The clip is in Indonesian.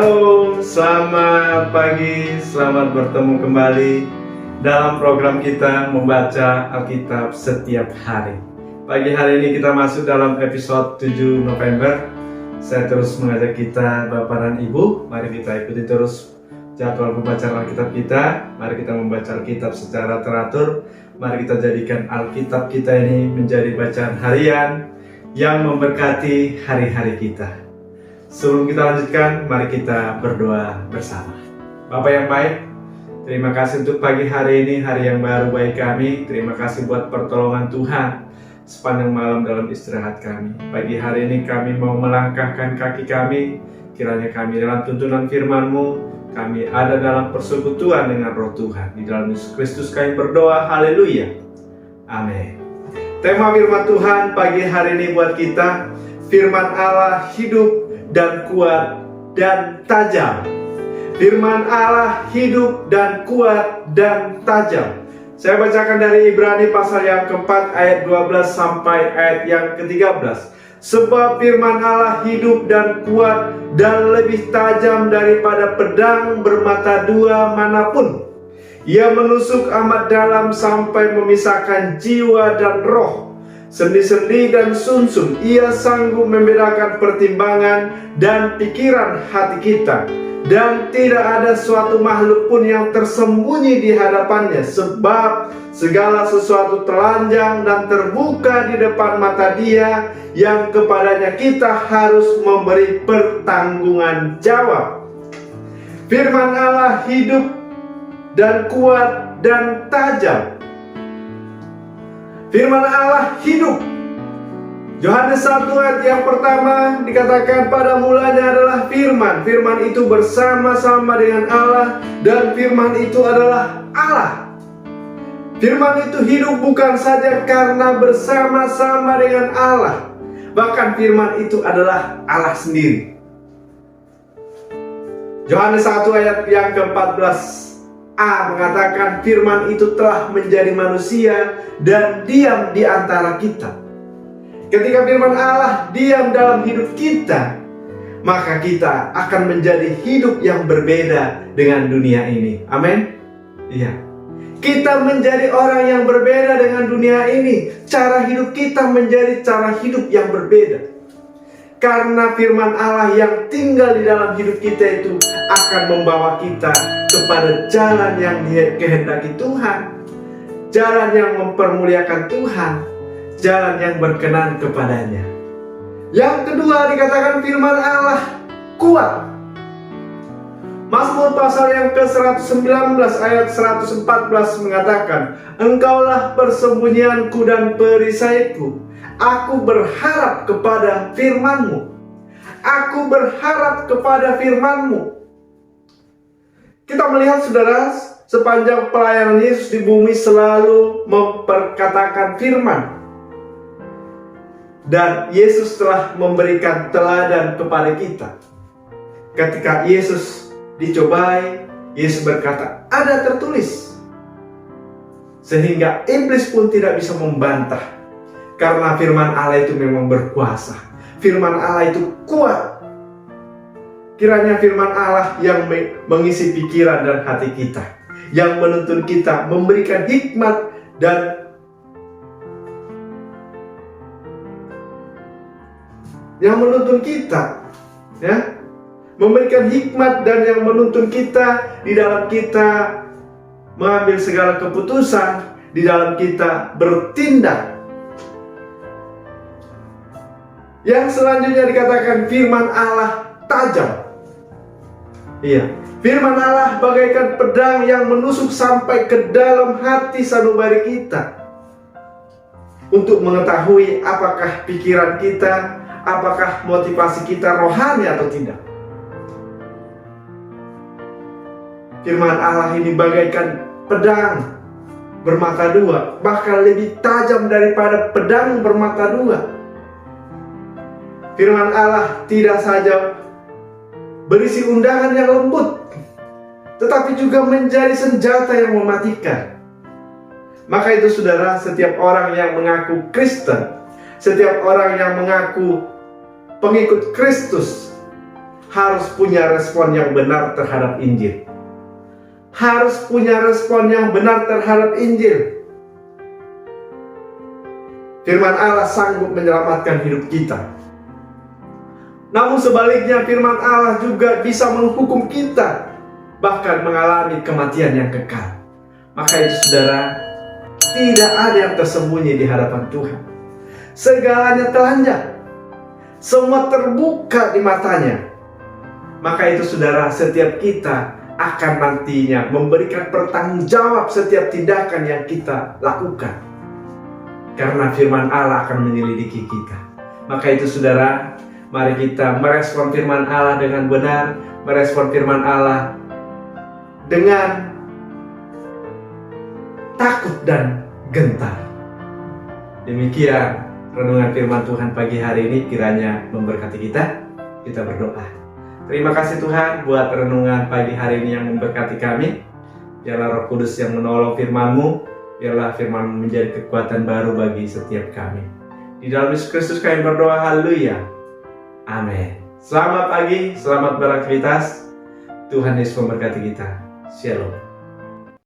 Shalom, selamat pagi, selamat bertemu kembali dalam program kita membaca Alkitab setiap hari. Pagi hari ini kita masuk dalam episode 7 November. Saya terus mengajak kita Bapak dan Ibu, mari kita ikuti terus jadwal pembacaan Alkitab kita. Mari kita membaca Alkitab secara teratur. Mari kita jadikan Alkitab kita ini menjadi bacaan harian yang memberkati hari-hari kita. Sebelum kita lanjutkan, mari kita berdoa bersama. Bapak yang baik, terima kasih untuk pagi hari ini, hari yang baru bagi kami. Terima kasih buat pertolongan Tuhan sepanjang malam dalam istirahat kami. Pagi hari ini kami mau melangkahkan kaki kami, kiranya kami dalam tuntunan firman-Mu, kami ada dalam persekutuan dengan Roh Tuhan. Di dalam Yesus Kristus kami berdoa, haleluya, amin. Tema firman Tuhan pagi hari ini buat kita, firman Allah hidup dan kuat dan tajam. Firman Allah hidup dan kuat dan tajam. Saya bacakan dari Ibrani pasal yang keempat ayat 12 sampai ayat yang ke-13. Sebab firman Allah hidup dan kuat dan lebih tajam daripada pedang bermata dua manapun. Ia menusuk amat dalam sampai memisahkan jiwa dan roh, sendi-sendi dan sumsum. Ia sanggup membedakan pertimbangan dan pikiran hati kita. Dan tidak ada suatu makhluk pun yang tersembunyi di hadapannya, sebab segala sesuatu telanjang dan terbuka di depan mata Dia, yang kepadanya kita harus memberi pertanggungan jawab. Firman Allah hidup dan kuat dan tajam. Firman Allah hidup. Yohanes 1 ayat yang pertama dikatakan pada mulanya adalah firman. Firman itu bersama-sama dengan Allah dan firman itu adalah Allah. Firman itu hidup bukan saja karena bersama-sama dengan Allah, bahkan firman itu adalah Allah sendiri. Yohanes 1 ayat yang ke-14a mengatakan firman itu telah menjadi manusia dan diam di antara kita. Ketika firman Allah diam dalam hidup kita, maka kita akan menjadi hidup yang berbeda dengan dunia ini. Amin. Iya. Kita menjadi orang yang berbeda dengan dunia ini. Cara hidup kita menjadi cara hidup yang berbeda. Karena firman Allah yang tinggal di dalam hidup kita itu akan membawa kita kepada jalan yang dikehendaki Tuhan, jalan yang mempermuliakan Tuhan, jalan yang berkenan kepadanya. Yang kedua dikatakan firman Allah kuat. Mazmur pasal yang ke-119 ayat 114 mengatakan, Engkaulah persembunyianku dan perisaiku. Aku berharap kepada firman-Mu. Aku berharap kepada firman-Mu. Kita melihat saudara, sepanjang pelayanan Yesus di bumi selalu memperkatakan firman. Dan Yesus telah memberikan teladan kepada kita. Ketika Yesus dicobai, Yesus berkata, ada tertulis. Sehingga iblis pun tidak bisa membantah. Karena firman Allah itu memang berkuasa. Firman Allah itu kuat. Kiranya firman Allah yang mengisi pikiran dan hati kita, yang menuntun kita, memberikan hikmat dan yang menuntun kita, ya, memberikan hikmat dan yang menuntun kita di dalam kita mengambil segala keputusan, di dalam kita bertindak. Yang selanjutnya dikatakan firman Allah tajam. Iya, firman Allah bagaikan pedang yang menusuk sampai ke dalam hati sanubari kita, untuk mengetahui apakah pikiran kita, apakah motivasi kita rohani atau tidak. Firman Allah ini bagaikan pedang bermata dua, bahkan lebih tajam daripada pedang bermata dua. Firman Allah tidak saja berisi undangan yang lembut, tetapi juga menjadi senjata yang mematikan. Maka itu saudara, setiap orang yang mengaku Kristen, setiap orang yang mengaku pengikut Kristus harus punya respon yang benar terhadap Injil. Harus punya respon yang benar terhadap Injil. Firman Allah sanggup menyelamatkan hidup kita. Namun sebaliknya firman Allah juga bisa menghukum kita, bahkan mengalami kematian yang kekal. Maka itu saudara, tidak ada yang tersembunyi di hadapan Tuhan. Segalanya telanjang, semua terbuka di matanya. Maka itu saudara, setiap kita akan nantinya memberikan pertanggungjawab setiap tindakan yang kita lakukan. Karena firman Allah akan menyelidiki kita. Maka itu saudara, mari kita merespon firman Allah dengan benar, merespon firman Allah dengan takut dan gentar. Demikian renungan firman Tuhan pagi hari ini, kiranya memberkati kita. Kita berdoa. Terima kasih Tuhan buat renungan pagi hari ini yang memberkati kami. Biarlah Roh Kudus yang menolong firman-Mu, biarlah firman menjadi kekuatan baru bagi setiap kami. Di dalam Yesus Kristus kami berdoa, haleluya. Amin. Selamat pagi, selamat beraktivitas. Tuhan Yesus memberkati kita. Shalom.